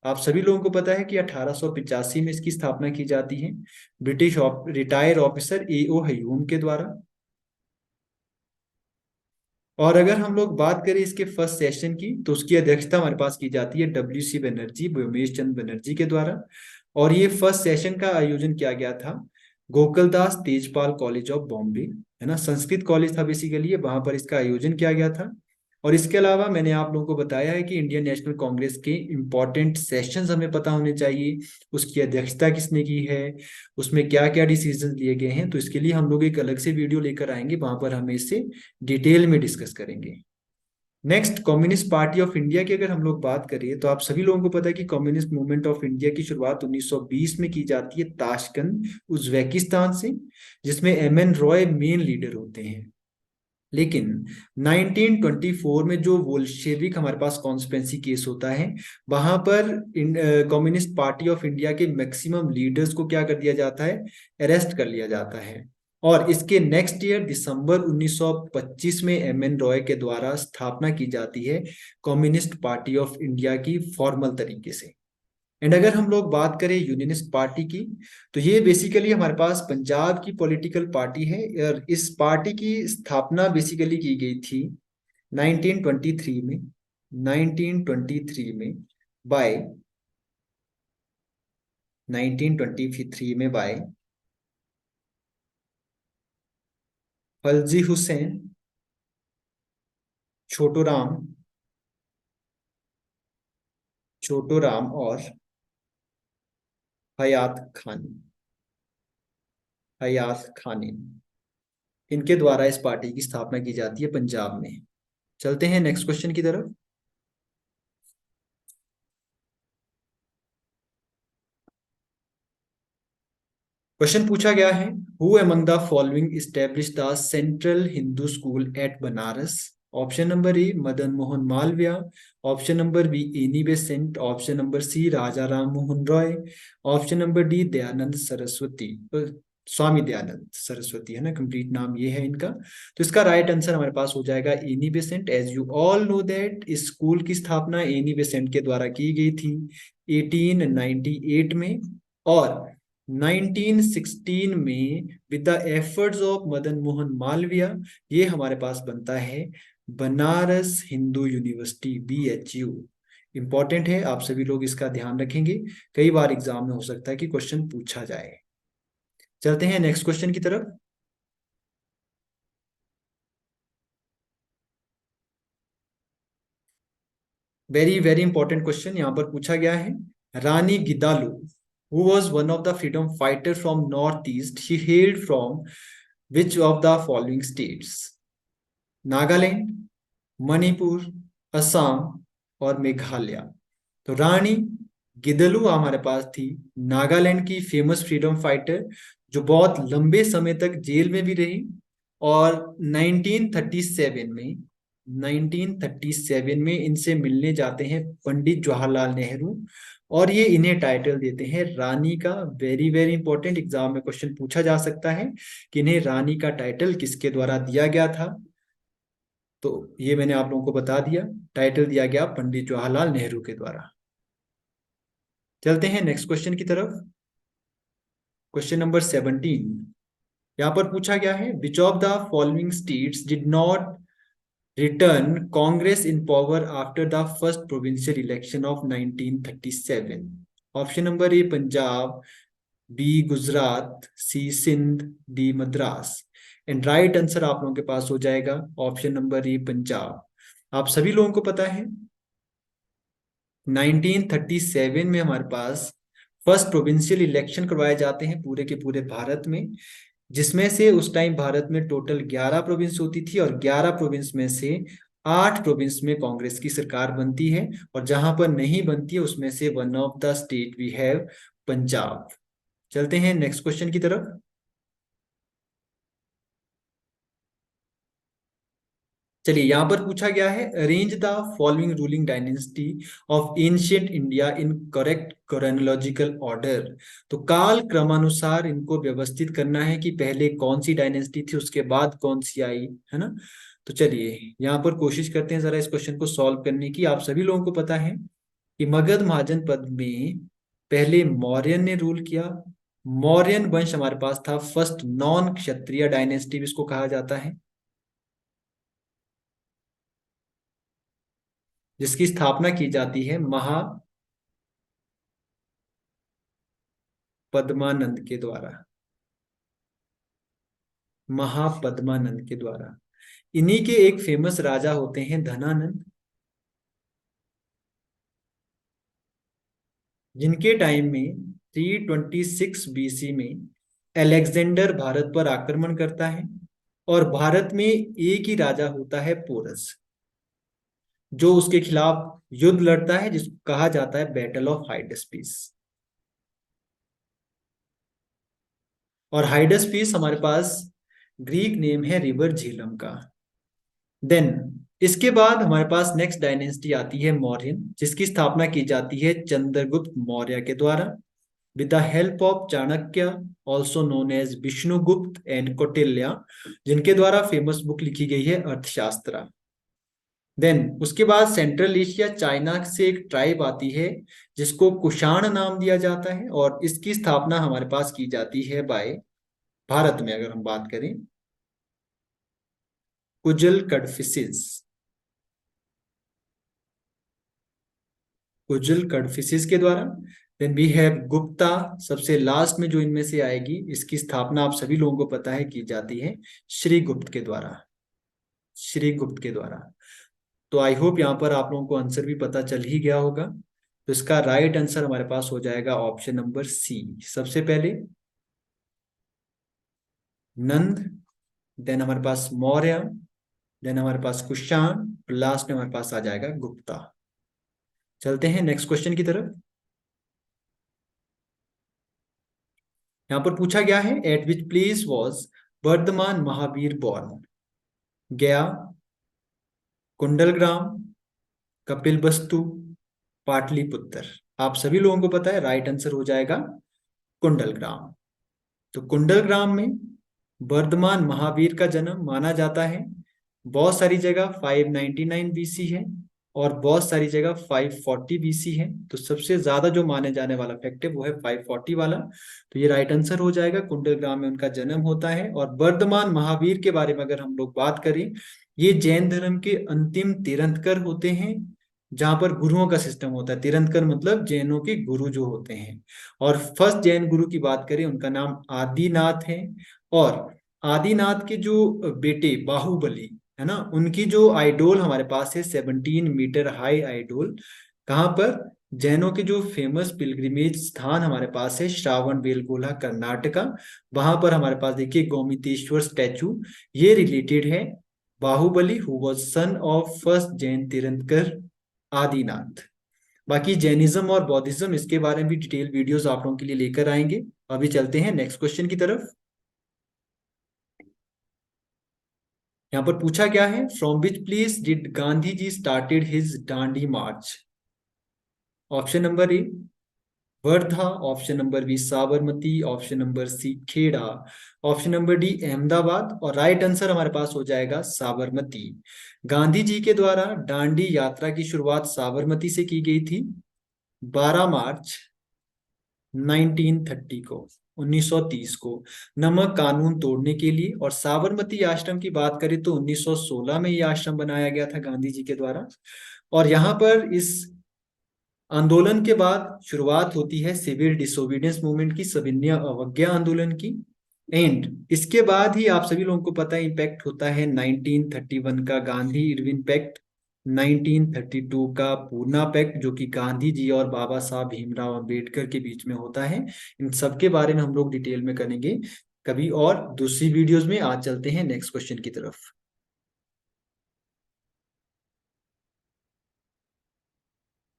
आप सभी लोगों को पता है कि 1885 में इसकी स्थापना की जाती है ब्रिटिश रिटायर ऑफिसर एओ हयूम के द्वारा। और अगर हम लोग बात करें इसके फर्स्ट सेशन की, तो उसकी अध्यक्षता हमारे पास की जाती है डब्ल्यू सी बनर्जी, व्योमेश चंद्र बनर्जी के द्वारा। और ये फर्स्ट सेशन का आयोजन किया गया था गोकुलदास तेजपाल कॉलेज ऑफ बॉम्बे, है ना, संस्कृत कॉलेज था बेसिकली, वहां पर इसका आयोजन किया गया था। और इसके अलावा मैंने आप लोगों को बताया है कि इंडियन नेशनल कांग्रेस के इंपॉर्टेंट सेशंस हमें पता होने चाहिए, उसकी अध्यक्षता किसने की है, उसमें क्या क्या डिसीजन लिए गए हैं। तो इसके लिए हम लोग एक अलग से वीडियो लेकर आएंगे, वहां पर हम इससे डिटेल में डिस्कस करेंगे। Next, communist Party of India की अगर हम लोग बात करें, तो आप सभी लोगों को पता है कि कम्युनिस्ट मूवमेंट ऑफ इंडिया की शुरुआत 1920 में की जाती है ताशकंद उज्बेकिस्तान से, जिसमें M N Roy main leader होते हैं। लेकिन 1924 में जो वोल्शेविक हमारे पास कॉन्स्पिरेसी केस होता है, वहां पर कम्युनिस्ट पार्टी ऑफ इंडिया के मैक्सिमम लीडर्स को क्या कर दिया जाता है? अरेस्ट कर लिया जाता है। और इसके नेक्स्ट ईयर दिसंबर 1925 में एम एन रॉय के द्वारा स्थापना की जाती है कम्युनिस्ट पार्टी ऑफ इंडिया की फॉर्मल तरीके से। एंड अगर हम लोग बात करें यूनियनिस्ट पार्टी की, तो ये बेसिकली हमारे पास पंजाब की पॉलिटिकल पार्टी है। और इस पार्टी की स्थापना बेसिकली की गई थी 1923 में, 1923 में बाय 1923 में बाय फलजी हुसैन, छोटू राम, छोटू राम और हयात खानी, हयात खानी। इनके द्वारा इस पार्टी की स्थापना की जाती है पंजाब में। चलते हैं नेक्स्ट क्वेश्चन की तरफ। क्वेश्चन पूछा गया है, who among the following establish the central Hindu school at Banaras. Option number A Madan Mohan Malaviya, option number B Annie Besant, option number C Raja Ram Mohan Roy, option number D Dayanand Saraswati, Swami Dayanand Saraswati, है ना, कंप्लीट नाम ये है इनका। तो इसका राइट आंसर हमारे पास हो जाएगा Annie Besant. As you all know that इस स्कूल की स्थापना एनी बेसेंट के द्वारा की गई थी 1898 में। और 1916 में with the efforts of Madan Mohan Malviya ये हमारे पास बनता है Banaras Hindu university, BHU। Important है, आप सभी लोग इसका ध्यान रखेंगे, कई बार एग्जाम में हो सकता है कि क्वेश्चन पूछा जाए। चलते हैं नेक्स्ट क्वेश्चन की तरफ। वेरी वेरी इंपॉर्टेंट क्वेश्चन यहाँ पर पूछा गया है, रानी गिदालू who was one of the freedom fighter from northeast, she hailed from which of the following states? Nagaland, Manipur, Assam और मेघालय। तो रानी गिदलू हमारे पास थी नागालैंड की फेमस फ्रीडम फाइटर, जो बहुत लंबे समय तक जेल में भी रही और 1937 में इनसे मिलने जाते हैं पंडित जवाहरलाल नेहरू, और ये इन्हें टाइटल देते हैं रानी का। वेरी वेरी इंपॉर्टेंट, एग्जाम में क्वेश्चन पूछा जा सकता है कि इन्हें रानी का टाइटल किसके द्वारा दिया गया था। तो ये मैंने आप लोगों को बता दिया, टाइटल दिया गया पंडित जवाहरलाल नेहरू के द्वारा। चलते हैं नेक्स्ट क्वेश्चन की तरफ। क्वेश्चन नंबर 17 यहाँ पर पूछा गया है, which of the following states did not return Congress in power after the first provincial election of 1937? Option number A Punjab, B Gujarat, C Sindh, D Madras. And right answer आप लोगों के पास हो जाएगा ऑप्शन नंबर ए पंजाब। आप सभी लोगों को पता है 1937 में हमारे पास फर्स्ट प्रोविंशियल इलेक्शन करवाए जाते हैं पूरे के पूरे भारत में, जिसमें से उस टाइम भारत में टोटल 11 प्रोविंस होती थी, और 11 प्रोविंस में से 8 प्रोविंस में कांग्रेस की सरकार बनती है, और जहां पर नहीं बनती है उसमें से one of the state we have Punjab. चलते हैं नेक्स्ट क्वेश्चन की तरफ। चलिए यहाँ पर पूछा गया है, arrange the following ruling dynasty of ancient India in correct chronological order. तो काल क्रमानुसार इनको व्यवस्थित करना है कि पहले कौन सी डायनेस्टी थी, उसके बाद कौन सी आई, है ना। तो चलिए यहाँ पर कोशिश करते हैं जरा इस क्वेश्चन को सॉल्व करने की। आप सभी लोगों को पता है कि मगध महाजन पद में पहले मौर्यन ने रूल किया। मौर्यन वंश हमारे पास था फर्स्ट नॉन क्षत्रिय डायनेस्टी भी इसको कहा जाता है, जिसकी स्थापना की जाती है महापद्मानंद के द्वारा। महापद्मानंद के द्वारा। इन्हीं के एक फेमस राजा होते हैं धनानंद, जिनके टाइम में 326 बीसी में अलेक्जेंडर भारत पर आक्रमण करता है, और भारत में एक ही राजा होता है पोरस, जो उसके खिलाफ युद्ध लड़ता है, जिसको कहा जाता है बैटल ऑफ हाइडेस्पीस। और हाइडेस्पीस हमारे पास ग्रीक नेम है रिवर झेलम का। देन इसके बाद हमारे पास नेक्स्ट डायनेस्टी आती है मौर्यन, जिसकी स्थापना की जाती है चंद्रगुप्त मौर्य के द्वारा with the help of Chanakya, also known as Vishnugupta and Kautilya, जिनके द्वारा फेमस बुक लिखी गई है अर्थशास्त्र। देन उसके बाद सेंट्रल एशिया चाइना से एक ट्राइब आती है जिसको कुषाण नाम दिया जाता है, और इसकी स्थापना हमारे पास की जाती है बाय भारत में अगर हम बात करें कुजल कडफिसिस। कुजल कडफिसिस के द्वारा। देन वी हैव गुप्ता, सबसे लास्ट में जो इनमें से आएगी, इसकी स्थापना आप सभी लोगों को पता है की जाती है श्रीगुप्त के द्वारा। श्रीगुप्त के द्वारा। तो आई होप यहाँ पर आप लोगों को आंसर भी पता चल ही गया होगा। तो इसका राइट आंसर हमारे पास हो जाएगा ऑप्शन नंबर सी। सबसे पहले नंद, देन हमारे पास मौर्य, देन हमारे पास कुषाण, लास्ट में हमारे पास आ जाएगा गुप्ता। चलते हैं नेक्स्ट क्वेश्चन की तरफ। यहाँ पर पूछा गया है, at which place was Vardhaman Mahavira born? Gaya, Kundalgram, Kapilvastu, Pataliputra. आप सभी लोगों को पता है राइट आंसर हो जाएगा कुंडलग्राम। तो कुंडलग्राम में वर्धमान महावीर का जन्म माना जाता है। बहुत सारी जगह 599 बीसी है, और बहुत सारी जगह 540 बीसी है। तो सबसे ज्यादा जो माने जाने वाला फैक्ट है वो है 540 वाला। तो ये राइट आंसर हो जाएगा, कुंडलग्राम में उनका जन्म होता है। और वर्धमान महावीर के बारे में अगर हम लोग बात करें, ये जैन धर्म के अंतिम तीर्थंकर होते हैं, जहां पर गुरुओं का सिस्टम होता है। तीर्थंकर मतलब जैनों के गुरु जो होते हैं। और फर्स्ट जैन गुरु की बात करें, उनका नाम आदिनाथ है। और आदिनाथ के जो बेटे बाहुबली है ना, उनकी जो आइडोल हमारे पास है 17 मीटर हाई आइडोल, कहाँ पर? जैनों के जो फेमस पिलग्रिमेज स्थान हमारे पास है श्रावण बेलगोला कर्नाटका, वहां पर हमारे पास देखिए गोमितेश्वर स्टैचू, ये रिलेटेड है Bahubali who was son of first Jain tirthankara Adinath. बाकी जैनिज्म और बौद्धिज्म, इसके बारे में भी डिटेल वीडियोस आप लोगों के लिए लेकर आएंगे। अभी चलते हैं नेक्स्ट क्वेश्चन की तरफ। यहाँ पर पूछा क्या है, from which place did Gandhi ji started his Dandi march? Option number A Wardha, option number B Sabarmati, option number C Kheda, option number D Ahmedabad, और राइट आंसर हमारे पास हो जाएगा साबरमती। गांधी जी के द्वारा दांडी यात्रा की शुरुआत साबरमती से की गई थी 12 मार्च 1930 को, 1930 को, नमक कानून तोड़ने के लिए। और साबरमती आश्रम की बात करें तो 1916 में यह आश्रम बनाया गया था गांधी जी के द्वारा। और यहाँ पर इस आंदोलन के बाद शुरुआत होती है सिविल डिसोबीडियंस मूवमेंट की, सविनय अवज्ञा आंदोलन की। एंड इसके बाद ही आप सभी लोगों को पता है इम्पैक्ट होता है 1931 का गांधी इरविन पैक्ट, 1932 का पूना पैक्ट जो कि गांधी जी और बाबा साहब भीमराव अंबेडकर के बीच में होता है। इन सब के बारे में हम लोग डिटेल में करेंगे कभी और दूसरी वीडियोस में। आज चलते हैं नेक्स्ट क्वेश्चन की तरफ।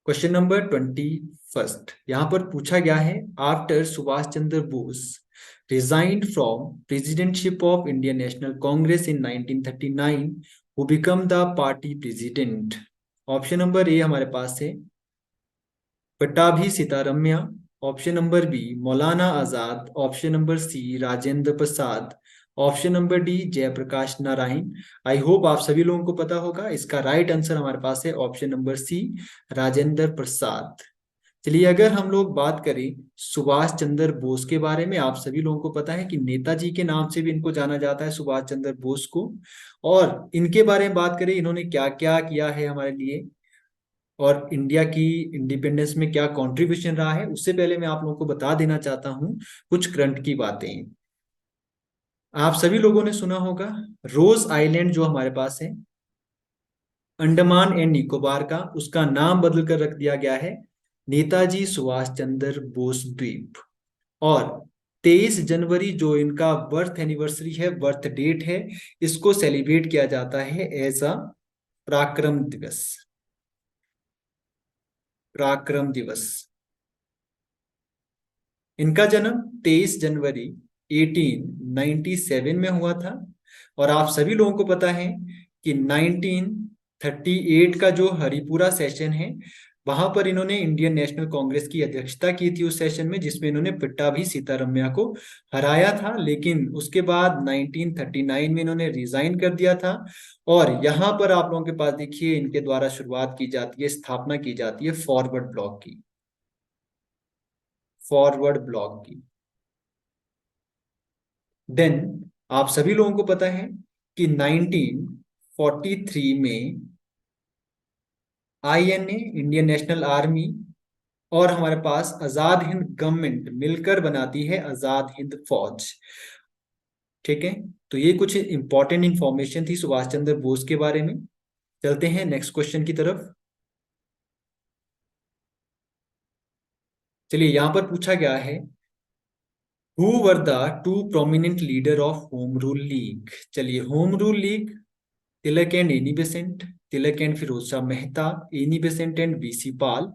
क्वेश्चन नंबर 21, यहाँ पर पूछा गया है, after Subhash Chandra Bose resigned from presidency of Indian National Congress in 1939, who become the party president? Option number A हमारे पास है Pattabhi Sitaramayya, option number B Maulana Azad, option number C Rajendra Prasad, option number D Jayaprakash Narayan. I hope आप सभी लोगों को पता होगा, इसका राइट आंसर हमारे पास है ऑप्शन नंबर सी राजेंद्र प्रसाद। चलिए अगर हम लोग बात करें सुभाष चंद्र बोस के बारे में, आप सभी लोगों को पता है कि नेताजी के नाम से भी इनको जाना जाता है, सुभाष चंद्र बोस को। और इनके बारे में बात करें, इन्होंने क्या क्या किया है हमारे लिए और इंडिया की इंडिपेंडेंस में क्या कंट्रीब्यूशन रहा है, उससे पहले मैं आप लोगों को बता देना चाहता हूं कुछ करंट की बातें। आप सभी लोगों ने सुना होगा रोज आइलैंड जो हमारे पास है अंडमान एंड निकोबार का, उसका नाम बदल कर रख दिया गया है नेताजी सुभाष चंद्र बोस द्वीप। और 23 जनवरी जो इनका बर्थ एनिवर्सरी है, बर्थ डेट है, इसको सेलिब्रेट किया जाता है एज अ पराक्रम दिवस। पराक्रम दिवस। इनका जन्म 23 जनवरी 1897 में हुआ था। और आप सभी लोगों को पता है कि 1938 का जो हरिपुरा सेशन है, वहां पर इन्होंने इंडियन नेशनल कांग्रेस की अध्यक्षता की थी उस सेशन में, जिसमें इन्होंने पट्टाभी सीतारमैया को हराया था। लेकिन उसके बाद 1939 में इन्होंने रिजाइन कर दिया था। और यहाँ पर आप लोगों के पास देखिए इनके द्वारा शुरुआत की जाती है, स्थापना की जाती है फॉरवर्ड ब्लॉक की, फॉरवर्ड ब्लॉक की। देन आप सभी लोगों को पता है कि 1943 में आईएनए इंडियन नेशनल आर्मी और हमारे पास आजाद हिंद गवर्नमेंट मिलकर बनाती है आजाद हिंद फौज। ठीक है, तो ये कुछ इंपॉर्टेंट इंफॉर्मेशन थी सुभाष चंद्र बोस के बारे में। चलते हैं नेक्स्ट क्वेश्चन की तरफ। चलिए यहां पर पूछा गया है who were the two prominent leader of Home Rule League? चलिए Home Rule League, Tilak and Annie Besant, Tilak and Firoz Shah Mehta, Annie Besant and BC Pal,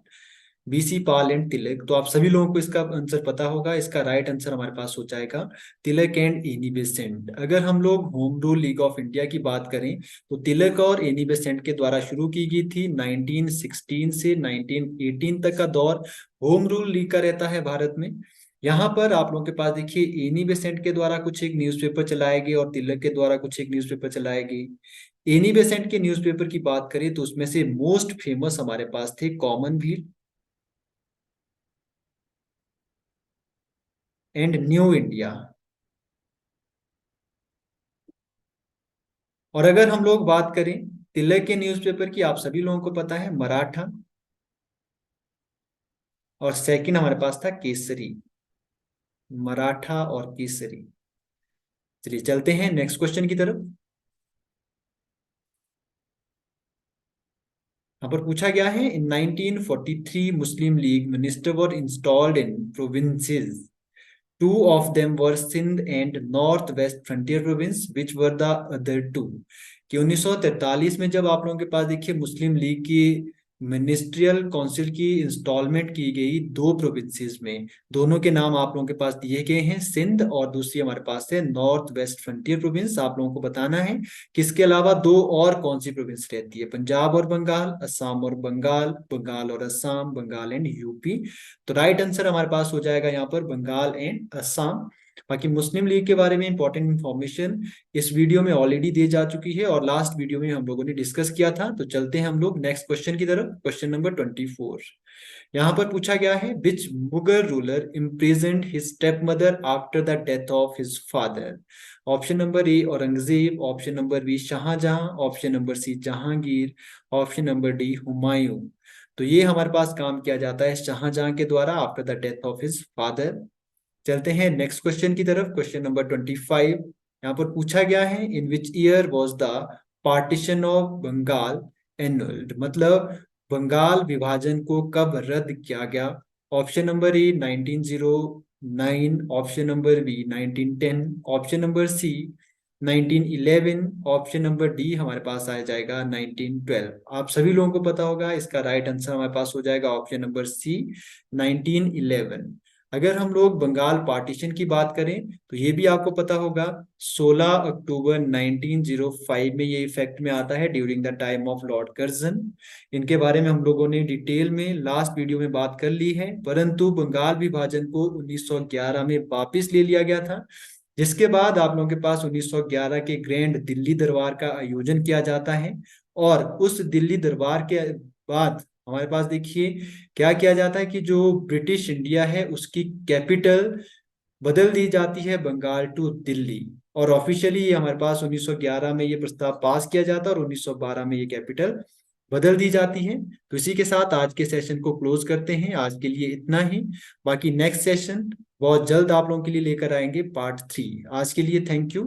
BC Pal and Tilak. तो आप सभी लोगों को इसका आंसर पता होगा, इसका राइट आंसर हमारे पास हो जाएगा तिलक एंड एनी बेसेंट। अगर हम लोग home Rule league of India की बात करें तो तिलक और एनी बेसेंट के द्वारा शुरू की गई थी। 1916 से 1918 तक का दौर होम रूल लीग का रहता है भारत में। यहाँ पर आप लोगों के पास देखिए एनी बेसेंट के द्वारा कुछ एक न्यूज़पेपर चलाए गए और तिलक के द्वारा कुछ एक न्यूज़पेपर चलाए गए। एनी बेसेंट के न्यूज़पेपर की बात करें तो उसमें से मोस्ट फेमस हमारे पास थे कॉमनवेल्थ एंड न्यू इंडिया। और अगर हम लोग बात करें तिलक के न्यूज़पेपर की, आप सभी लोगों को पता है मराठा, और सेकंड हमारे पास था केसरी, मराठा और केसरी। चलिए चलते हैं नेक्स्ट क्वेश्चन की तरफ। यहाँ पर पूछा गया है in 1943 Muslim League minister were installed in provinces, two of them were Sindh and North West Frontier Province, which were the other two? कि 1943 में जब आप लोगों के पास देखिए मुस्लिम लीग की मिनिस्ट्रियल काउंसिल की इंस्टॉलमेंट की गई दो प्रोविंसेस में, दोनों के नाम आप लोगों के पास दिए गए हैं, सिंध और दूसरी हमारे पास है नॉर्थ वेस्ट फ्रंटियर प्रोविंस। आप लोगों को बताना है कि इसके अलावा दो और कौन सी प्रोविंस रहती है, पंजाब और बंगाल, असम और बंगाल, बंगाल और असम, बंगाल एंड यूपी। तो राइट आंसर हमारे पास हो जाएगा यहाँ पर बंगाल एंड असम। बाकी मुस्लिम लीग के बारे में इंपॉर्टेंट इंफॉर्मेशन इस वीडियो में ऑलरेडी दी जा चुकी है और लास्ट वीडियो में हम लोगों ने डिस्कस किया था। तो चलते हैं हम लोग नेक्स्ट क्वेश्चन की तरफ। क्वेश्चन नंबर 24 यहाँ पर पूछा गया है, which Mughal ruler imprisoned his stepmother after the death of his father? Option number A Aurangzeb, option number B Shah Jahan, option number C Jahangir, option number D Humayun. तो ये हमारे पास काम किया जाता है शाहजहां के द्वारा after the death of his father. चलते हैं नेक्स्ट क्वेश्चन की तरफ। क्वेश्चन नंबर 25 यहाँ पर पूछा गया है, in which year was the partition of Bengal annulled? मतलब बंगाल विभाजन को कब रद्द किया गया? Option number A 1909, option number B 1910, option number C 1911, option number D हमारे पास आ जाएगा 1912। आप सभी लोगों को पता होगा, इसका राइट आंसर हमारे पास हो जाएगा ऑप्शन नंबर सी 1911। अगर हम लोग बंगाल पार्टीशन की बात करें तो ये भी आपको पता होगा 16 अक्टूबर 1905 में ये इफेक्ट में आता है, during the time of Lord Curzon. इनके बारे में हम लोगों ने डिटेल में लास्ट वीडियो में बात कर ली है, परंतु बंगाल विभाजन को 1911 में वापस ले लिया गया था, जिसके बाद आप लोगों के पास 1911 के ग्रैंड दिल्ली दरबार का आयोजन किया जाता है। और उस दिल्ली दरबार के बाद हमारे पास देखिए क्या किया जाता है कि जो ब्रिटिश इंडिया है उसकी कैपिटल बदल दी जाती है बंगाल टू दिल्ली। और ऑफिशियली ये हमारे पास 1911 में ये प्रस्ताव पास किया जाता है और 1912 में ये कैपिटल बदल दी जाती है। तो इसी के साथ आज के सेशन को क्लोज करते हैं। आज के लिए इतना ही। बाकी नेक्स्ट सेशन बहुत जल्द आप लोगों के लिए लेकर आएंगे, पार्ट 3। आज के लिए थैंक यू।